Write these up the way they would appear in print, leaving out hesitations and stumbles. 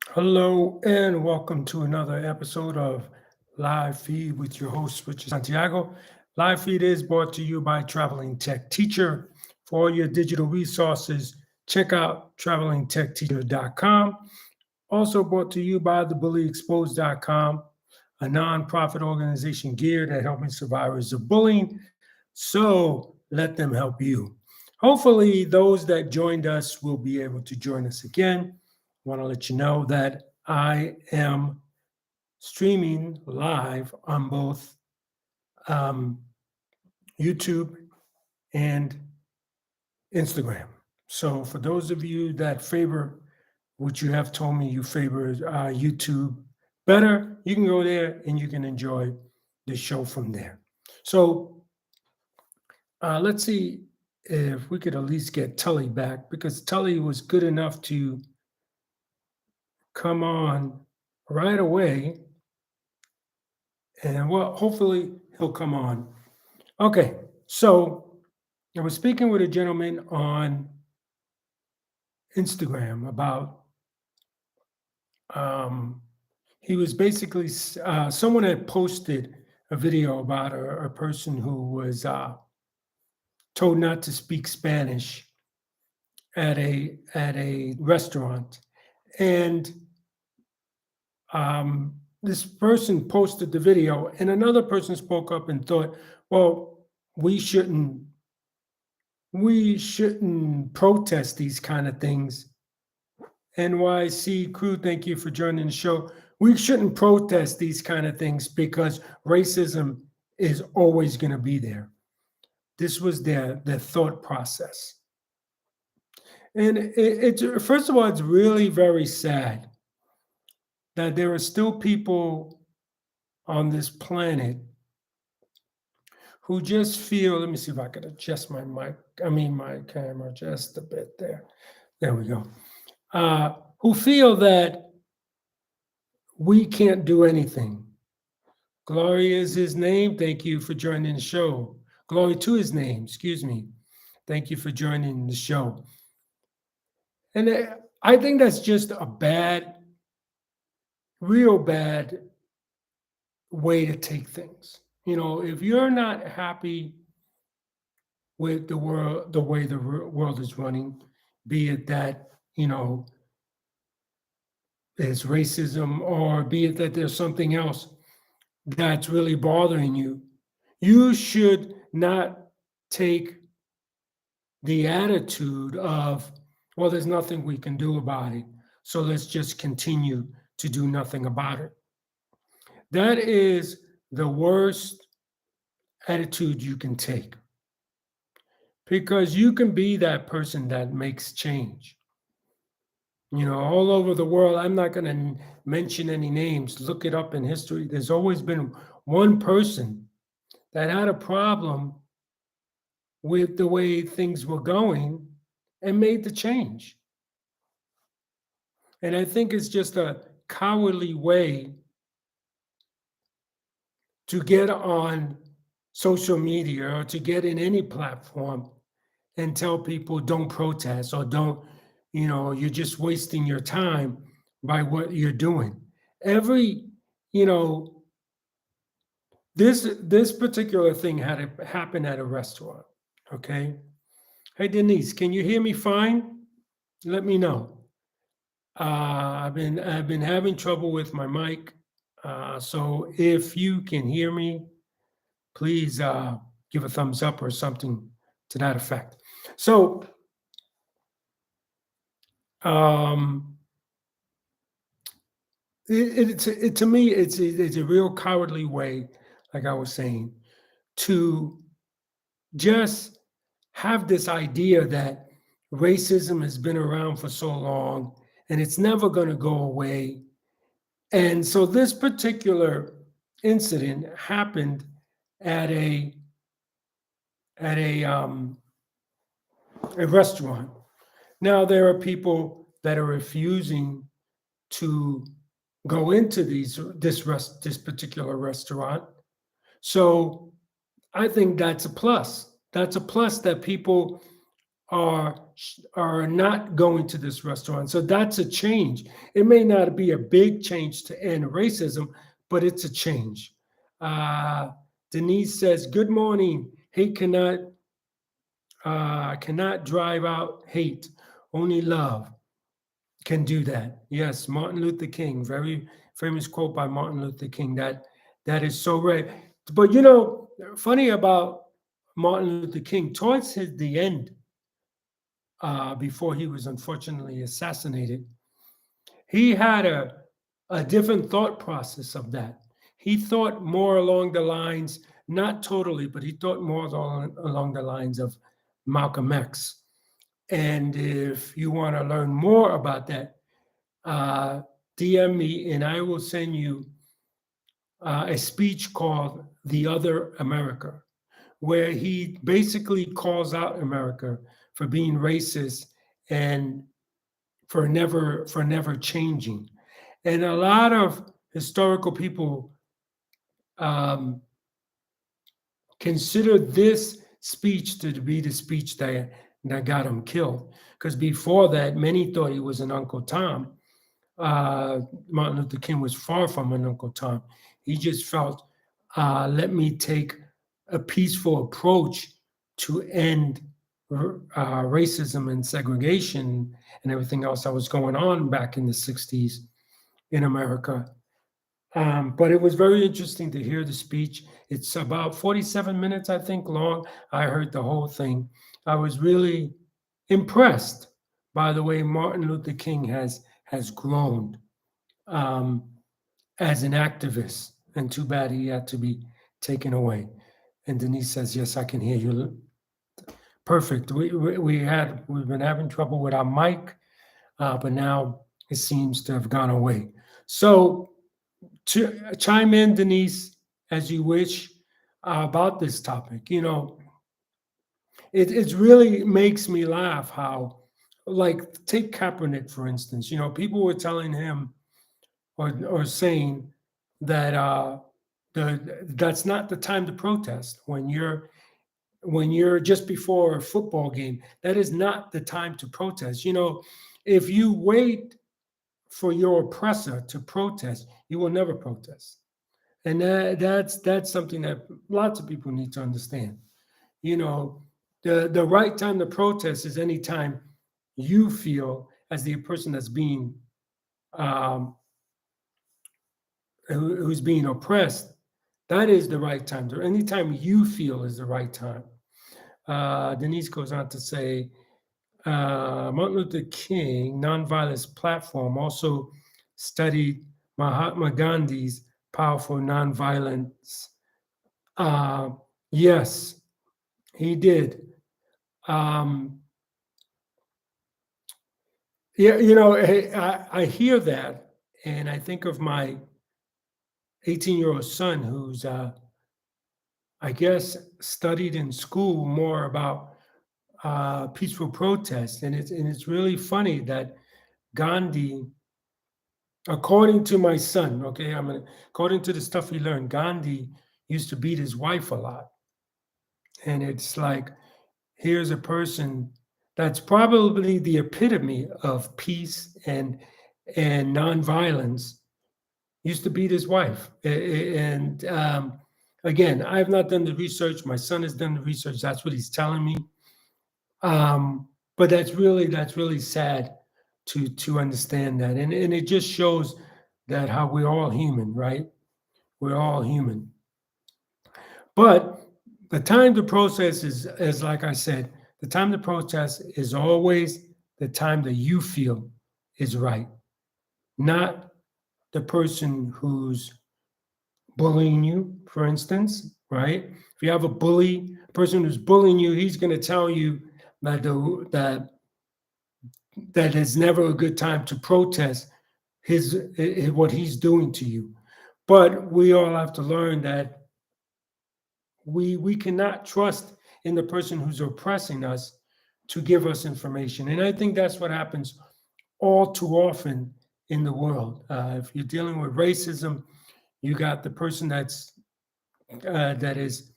Hello and welcome to another episode of Live Feed with your host, Richard Santiago. Live Feed is brought to you by Traveling Tech Teacher. For all your digital resources, check out travelingtechteacher.com. Also brought to you by thebullyexposed.com, a nonprofit organization geared at helping survivors of bullying. So let them help you. Hopefully, those that joined us will be able to join us again. I want to let you know that I am streaming live on both um, YouTube and Instagram. So, for those of you that favor, which you have told me you favor YouTube better, you can go there and you can enjoy the show from there. So, let's see if we could at least get Tully back because Tully was good enough to come on right away. And well, hopefully he'll come on. Okay, so I was speaking with a gentleman on Instagram about, um, he was basically, someone had posted a video about a person who was told not to speak Spanish at a restaurant. And this person posted the video, and another person spoke up and thought, well, we shouldn't we shouldn't protest these kind of things. NYC crew, thank you for joining the show. We shouldn't protest these kind of things because racism is always going to be there. This was their thought process. And it's first of all, it's really very sad that there are still people on this planet who just feel, let me see if I could adjust my my camera just a bit there. There we go. Who feel that we can't do anything. Glory is his name. Thank you for joining the show. Glory to his name, excuse me. Thank you for joining the show. And I think that's just a bad, real bad way to take things. You know, if you're not happy with the world, the way the world is running, be it that, there's racism, or be it that there's something else that's really bothering you, you should not take the attitude of, well, there's nothing we can do about it, so let's just continue to do nothing about it. That is the worst attitude you can take, because you can be that person that makes change. All over the world, I'm not going to mention any names, look it up in history. There's always been one person that had a problem with the way things were going and made the change. And I think it's just a cowardly way to get on social media or to get in any platform and tell people don't protest, or don't, you're just wasting your time by what you're doing. Every, you know, this particular thing had to happen at a restaurant. Okay. Hey Denise, can you hear me fine? Let me know. I've been having trouble with my mic. So if you can hear me, please give a thumbs up or something to that effect. So um, to me, it's a real cowardly way, like I was saying, to just have this idea that racism has been around for so long and it's never going to go away. And so this particular incident happened at a restaurant. Now there are people that are refusing to go into this particular restaurant. So I think that's a plus. That's a plus that people are not going to this restaurant. So that's a change. It may not be a big change to end racism, but it's a change. Uh, Denise says, "Good morning. Hate cannot drive out hate. Only love can do that." Yes, Martin Luther King, very famous quote by Martin Luther King. That is so right. But funny about Martin Luther King, towards the end, before he was unfortunately assassinated, he had a different thought process of that. He thought more along the lines, not totally, but he thought more along the lines of Malcolm X. And if you want to learn more about that, DM me and I will send you a speech called The Other America, where he basically calls out America for being racist and for never changing. And a lot of historical people um, consider this speech to be the speech that got him killed. Because before that, many thought he was an Uncle Tom. Martin Luther King was far from an Uncle Tom. He just felt, let me take a peaceful approach to end racism and segregation and everything else that was going on back in the 60s in America. But it was very interesting to hear the speech. It's about 47 minutes, I think, long. I heard the whole thing. I was really impressed by the way Martin Luther King has grown um, as an activist. And too bad he had to be taken away. And Denise says, "Yes, I can hear you." Perfect. We've been having trouble with our mic, but now it seems to have gone away. So to chime in, Denise, as you wish, about this topic. It really makes me laugh how, like, take Kaepernick, for instance. People were telling him or saying that that's not the time to protest when you're just before a football game. That is not the time to protest. If you wait for your oppressor to protest, you will never protest. And that's something that lots of people need to understand. The right time to protest is any time you feel, as the person that's being um, who's being oppressed, that is the right time. Anytime you feel is the right time. Denise goes on to say, Martin Luther King nonviolence platform also studied Mahatma Gandhi's powerful nonviolence. Yes, he did. Um, yeah, I hear that, and I think of my 18-year-old son who's, I guess, studied in school more about peaceful protest, and it's really funny that Gandhi, according to my son, okay, according to the stuff he learned, Gandhi used to beat his wife a lot, and it's like, here's a person that's probably the epitome of peace and nonviolence, used to beat his wife. And again, I have not done the research. My son has done the research. That's what he's telling me. But that's really sad to understand that, and it just shows that how we're all human, right? We're all human. But the time to process is like I said, the time to protest is always the time that you feel is right, not the person who's bullying you, for instance, right? If you have a person who's bullying you, he's going to tell you that it's never a good time to protest what he's doing to you. But we all have to learn that we cannot trust in the person who's oppressing us to give us information. And I think that's what happens all too often in the world. If you're dealing with racism, you got the person that is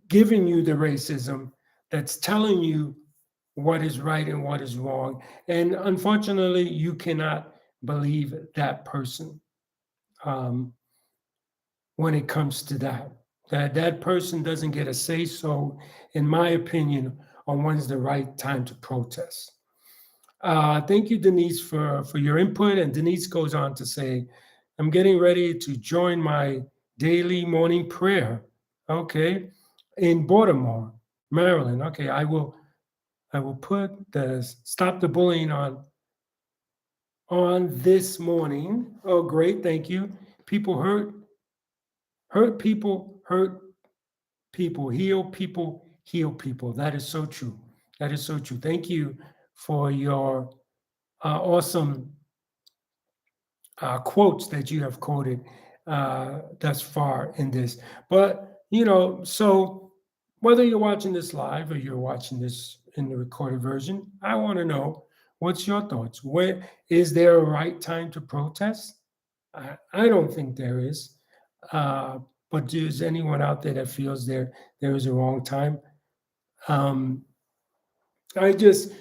giving you the racism that's telling you what is right and what is wrong. And unfortunately, you cannot believe that person um, when it comes to that. That person doesn't get a say so, in my opinion, on when's the right time to protest. Thank you, Denise, for your input. And Denise goes on to say, I'm getting ready to join my daily morning prayer. Okay, in Baltimore, Maryland. Okay, I will put the stop the bullying on this morning. Oh, great, thank you. People hurt people, heal people. That is so true. That is so true. Thank you for your awesome quotes that you have quoted thus far in this. But, so whether you're watching this live or you're watching this in the recorded version, I want to know, what's your thoughts? Where is there a right time to protest? I don't think there is. Uh, but is anyone out there that feels there is a wrong time? Um, I just,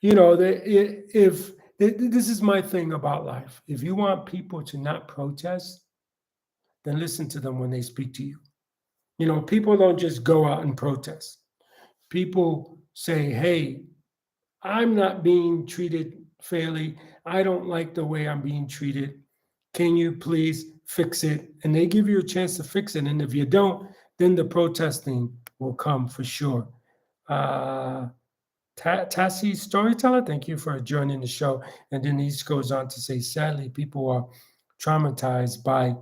if this is my thing about life, if you want people to not protest, then listen to them when they speak to you. People don't just go out and protest. People say, hey, I'm not being treated fairly. I don't like the way I'm being treated. Can you please fix it? And they give you a chance to fix it. And if you don't, then the protesting will come for sure. Tassie Storyteller, thank you for joining the show. And Denise goes on to say, sadly, people are traumatized by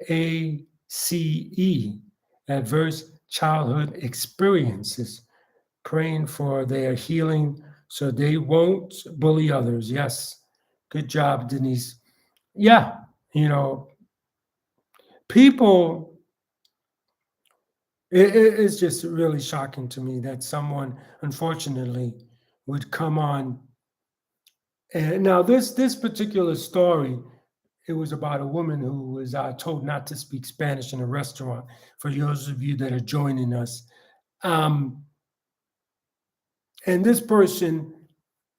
ACE, adverse childhood experiences, praying for their healing so they won't bully others. Yes, good job, Denise. Yeah, people, it's just really shocking to me that someone, unfortunately, would come on. And now this particular story, it was about a woman who was told not to speak Spanish in a restaurant. For those of you that are joining us, and this person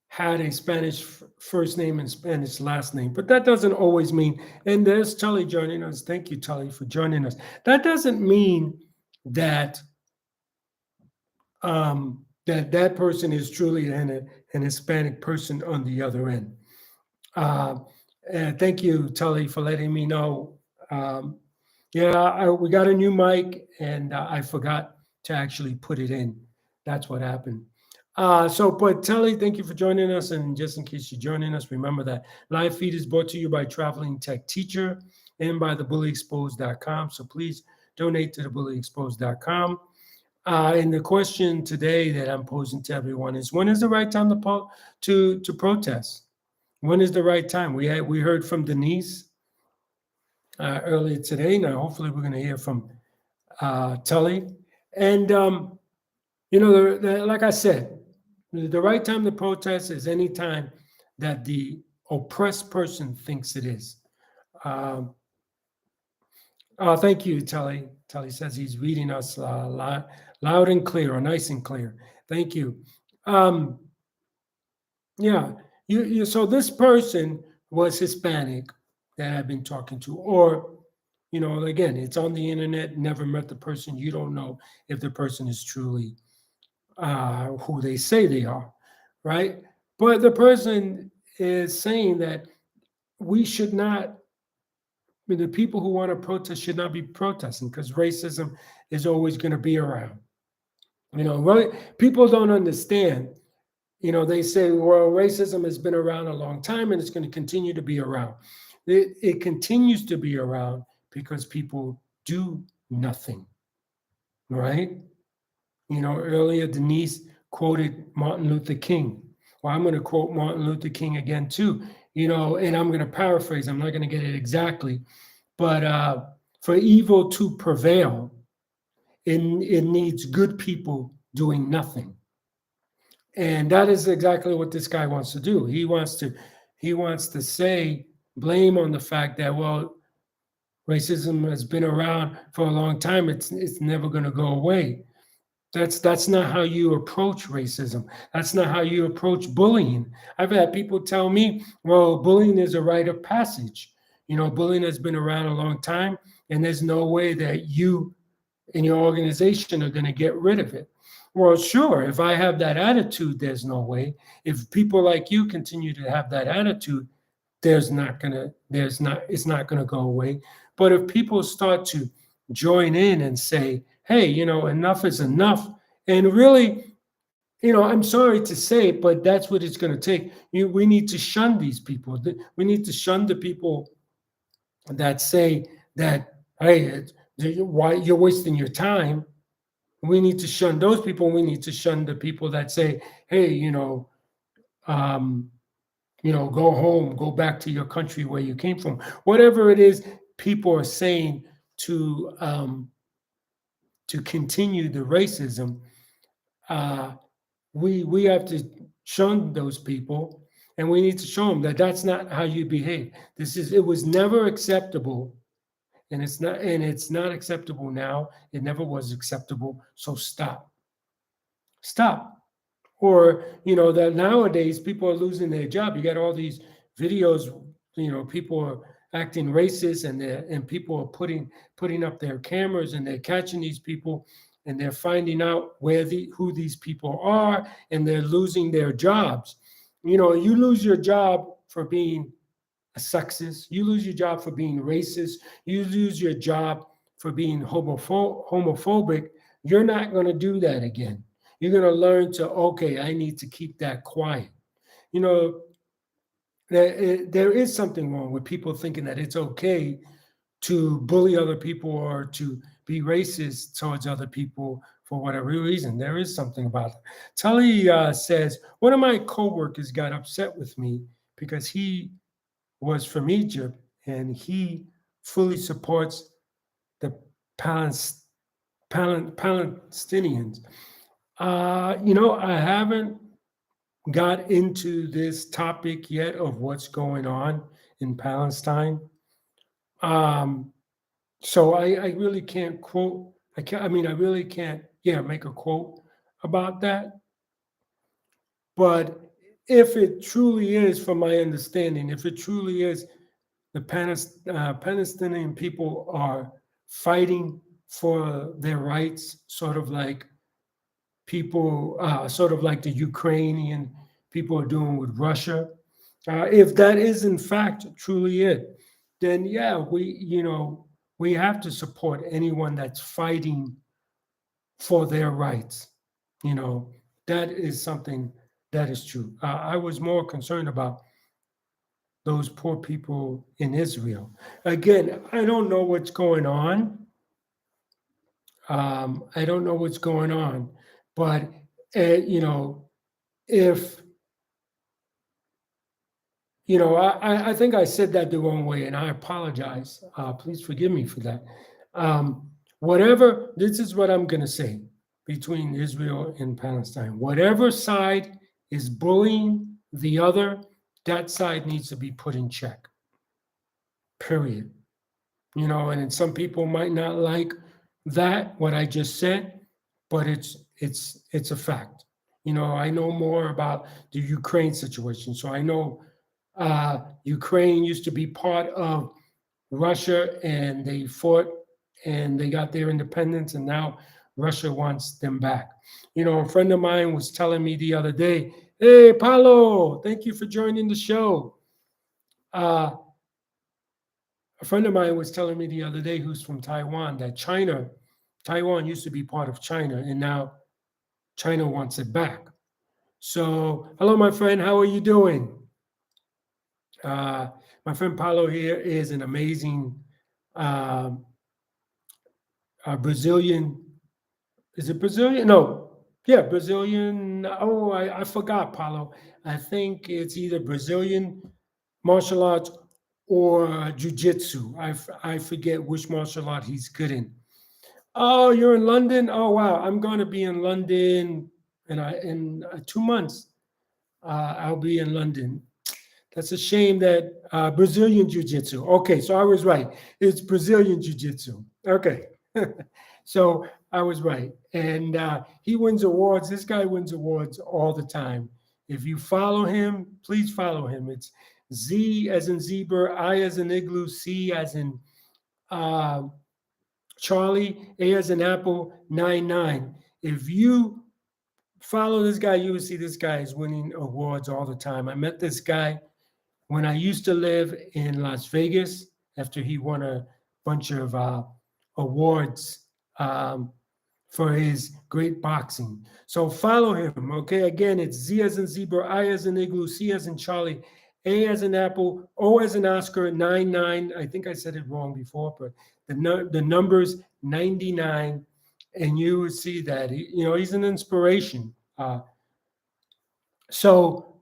had a Spanish first name and Spanish last name, but that doesn't always mean. And there's Tully joining us. Thank you, Tully, for joining us. That doesn't mean that that person is truly an Hispanic person on the other end. And thank you, Tully, for letting me know. We got a new mic, and I forgot to actually put it in. That's what happened. But Tully, thank you for joining us. And just in case you're joining us, remember that live feed is brought to you by Traveling Tech Teacher and by thebullyexposed.com. So please donate to thebullyexposed.com. And the question today that I'm posing to everyone is, when is the right time to protest? When is the right time? We heard from Denise earlier today. Now, hopefully, we're going to hear from Tully. And like I said, the right time to protest is any time that the oppressed person thinks it is. Thank you, Tully. Tully says he's reading us loud and clear, or nice and clear. Thank you. So this person was Hispanic that I've been talking to, or, again, it's on the internet, never met the person. You don't know if the person is truly who they say they are, right? But the person is saying that we should not, the people who want to protest should not be protesting, because racism is always going to be around. People don't understand. They say, well, racism has been around a long time and it's going to continue to be around. It continues to be around because people do nothing, right? Earlier Denise quoted Martin Luther King. Well, I'm going to quote Martin Luther King again too, and I'm going to paraphrase. I'm not going to get it exactly, but for evil to prevail, it needs good people doing nothing. And that is exactly what this guy wants to do. He wants to say, blame on the fact that, well, racism has been around for a long time. It's never going to go away. That's not how you approach racism. That's not how you approach bullying. I've had people tell me, well, bullying is a rite of passage. Bullying has been around a long time, and there's no way that you and your organization are going to get rid of it. Well, sure, if I have that attitude, there's no way. If people like you continue to have that attitude, it's not gonna go away. But if people start to join in and say, hey, enough is enough, and really, I'm sorry to say it, but that's what it's going to take. We need to shun these people. We need to shun the people that say that, hey, why you're wasting your time. We need to shun those people. We need to shun the people that say, hey, um, go home, go back to your country where you came from. Whatever it is, people are saying to continue the racism. Uh, we have to shun those people, and we need to show them that that's not how you behave. It was never acceptable, and it's not acceptable now. It never was acceptable. So stop. Or that nowadays people are losing their job. You got all these videos, people are acting racist, and people are putting up their cameras, and they're catching these people, and they're finding out who these people are, and they're losing their jobs. You lose your job for being a sexist. You lose your job for being racist. You lose your job for being homophobic. You're not going to do that again. You're going to learn to, okay, I need to keep that quiet. You know, there is something wrong with people thinking that it's okay to bully other people or to be racist towards other people for whatever reason. There is something about it. Tully says, one of my coworkers got upset with me because he was from Egypt and he fully supports the Palestinians. I haven't got into this topic yet of what's going on in Palestine. So I really can't quote. I really can't, make a quote about that. But if it truly is, from my understanding, if it truly is, the Palestinian people are fighting for their rights, sort of like the Ukrainian people are doing with Russia. If that is in fact truly it, then yeah, we have to support anyone that's fighting for their rights. That is something that is true. I was more concerned about those poor people in Israel. Again, I don't know what's going on. I don't know what's going on, but if I think I said that the wrong way, and I apologize. Please forgive me for that. Whatever, this is what I'm going to say between Israel and Palestine. Whatever side is bullying the other, that side needs to be put in check. Period. And some people might not like what I just said, but it's a fact. I know more about the Ukraine situation, so I know Ukraine used to be part of Russia, and they fought and they got their independence, and now Russia wants them back. A friend of mine was telling me the other day, "Hey, Paulo, thank you for joining the show." A friend of mine was telling me the other day, who's from Taiwan, that Taiwan used to be part of China, and now China wants it back. So, hello, my friend. How are you doing? My friend Paulo here is an amazing Brazilian. Is it Brazilian? No. Yeah, Brazilian. Oh, I forgot, Paulo. I think it's either Brazilian martial arts or jiu-jitsu. I forget which martial art he's good in. Oh, you're in London? Oh, wow. I'm going to be in London in 2 months. I'll be in London. That's a shame that Brazilian Jiu-Jitsu. Okay, so I was right. It's Brazilian Jiu-Jitsu. Okay. So I was right. And he wins awards. This guy wins awards all the time. If you follow him, please follow him. It's Z as in zebra, I as in igloo, C as in uh, Charlie, A as in apple, 99. If you follow this guy, you will see this guy is winning awards all the time. I met this guy when I used to live in Las Vegas after he won a bunch of awards for his great boxing. So follow him, okay? Again, it's Z as in zebra, I as in igloo, C as in Charlie, A as in apple, O as in Oscar, 99. I think I said it wrong before, but the number's 99, and you would see that he's an inspiration. So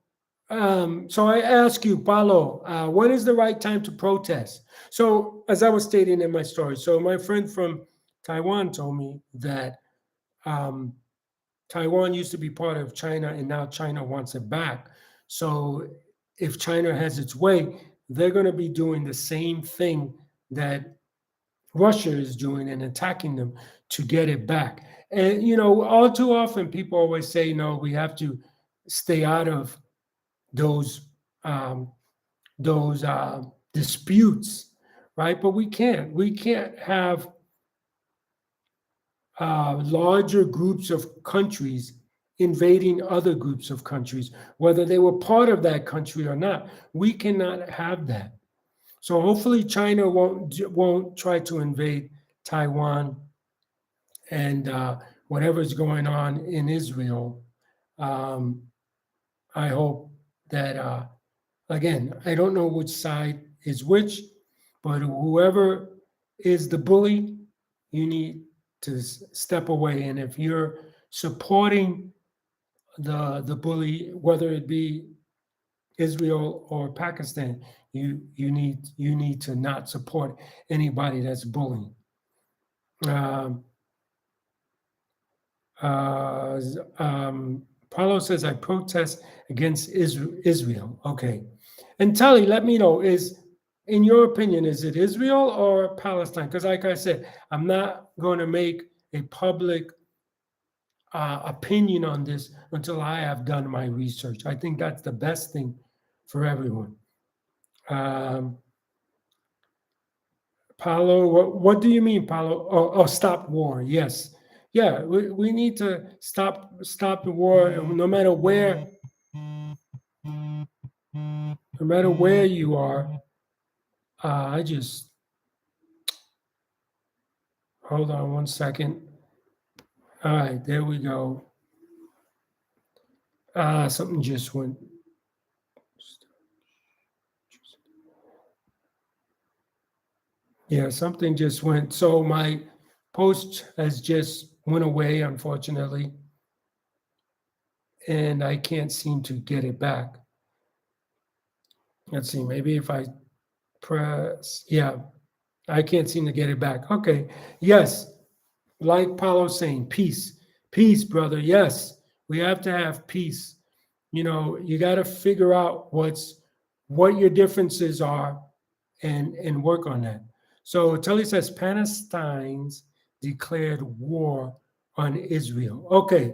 I ask you, Paulo, when is the right time to protest? So as I was stating in my story, so my friend from Taiwan told me that um, Taiwan used to be part of China, and now China wants it back. So if China has its way, they're going to be doing the same thing that Russia is doing and attacking them to get it back. And all too often people always say, no, we have to stay out of those um, those disputes, right? But we can't. We can't have larger groups of countries invading other groups of countries, whether they were part of that country or not. We cannot have that. So hopefully China won't try to invade Taiwan and whatever's going on in Israel. Um, I hope that again, I don't know which side is which, but whoever is the bully, you need to step away. And if you're supporting the bully, whether it be Israel or Pakistan, you need to not support anybody that's bullying. Um, uh, Paulo says, I protest against Israel. Okay. And Tali, let me know, in your opinion, is it Israel or Palestine? Because like I said, I'm not going to make a public opinion on this until I have done my research. I think that's the best thing for everyone. Paulo, what do you mean, Paulo? Oh, stop war. Yes. Yeah, we need to stop the war no matter where you are. I just hold on one second. All right, there we go. Something just went. Yeah, something just went. So my post has just went away, unfortunately, and I can't seem to get it back. Let's see, maybe if I press, yeah, I can't seem to get it back. Okay, yes, like Paulo saying, peace, peace, brother. Yes, we have to have peace. You got to figure out what your differences are and work on that. So Tully says Palestine's declared war on Israel. Okay,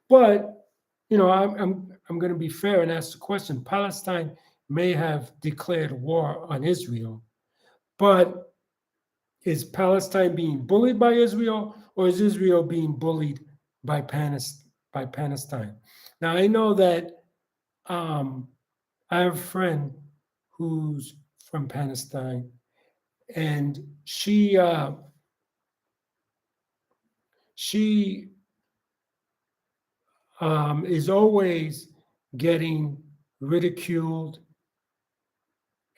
but I'm going to be fair and ask the question. Palestine may have declared war on Israel, but is Palestine being bullied by Israel, or is Israel being bullied by Palestine? Now I know that I have a friend who's from Palestine, and she is always getting ridiculed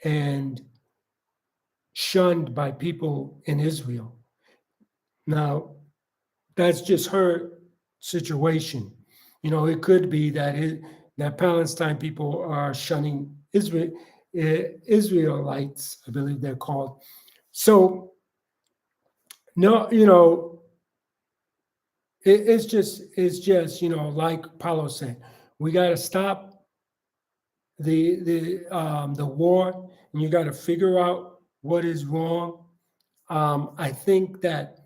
and shunned by people in Israel. Now, that's just her situation. It could be that Palestine people are shunning Israelites, I believe they're called. So, no, it's just like Paulo said, we got to stop the war, and you got to figure out what is wrong. I think that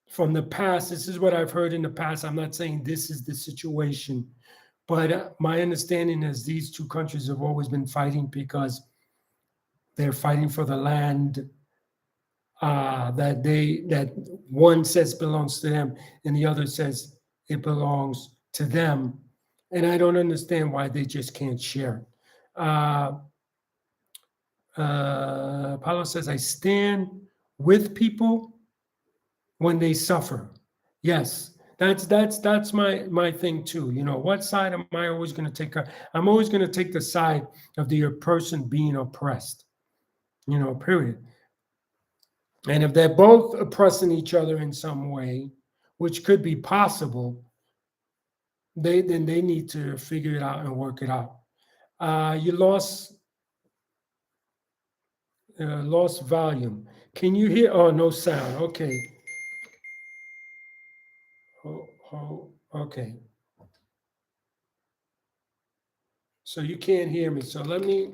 from the past, this is what I've heard in the past. I'm not saying this is the situation, but my understanding is these two countries have always been fighting because they're fighting for the land that one says belongs to them and the other says it belongs to them. And I don't understand why they just can't share it. Paulo says, I stand with people when they suffer. Yes, that's my thing too. You know, what side am I always going to take? I'm always going to take the side of the person being oppressed. You know, period. And if they're both oppressing each other in some way, which could be possible, then they need to figure it out and work it out. You lost volume. Can you hear? Oh, no sound. Okay. Okay. So you can't hear me. So let me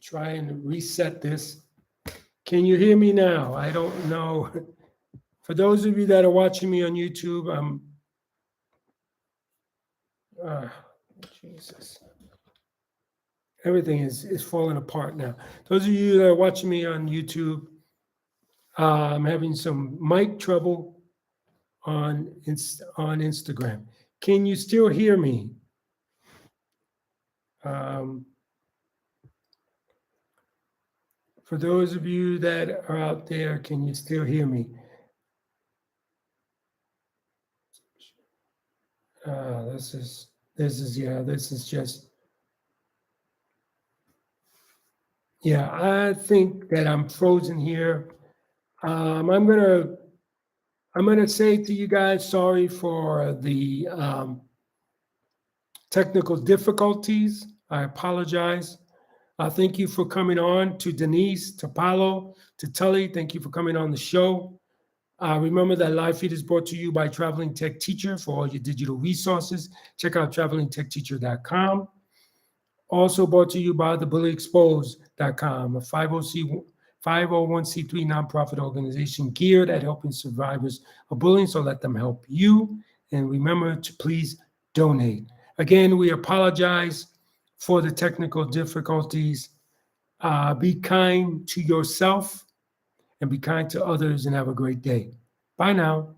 try and reset this. Can you hear me now? I don't know. For those of you that are watching me on YouTube, Jesus. Everything is falling apart now. Those of you that are watching me on YouTube, I'm having some mic trouble on Instagram. Can you still hear me? For those of you that are out there, can you still hear me? This is just, yeah, I think that I'm frozen here. I'm gonna say to you guys, sorry for the technical difficulties. I apologize. Thank you for coming on. To Denise, to Paulo, to Tully, thank you for coming on the show. Remember that live feed is brought to you by Traveling Tech Teacher for all your digital resources. Check out travelingtechteacher.com. Also brought to you by thebullyexposed.com, a 501c3 nonprofit organization geared at helping survivors of bullying, so let them help you. And remember to please donate. Again, we apologize for the technical difficulties. Be kind to yourself and be kind to others and have a great day. Bye now.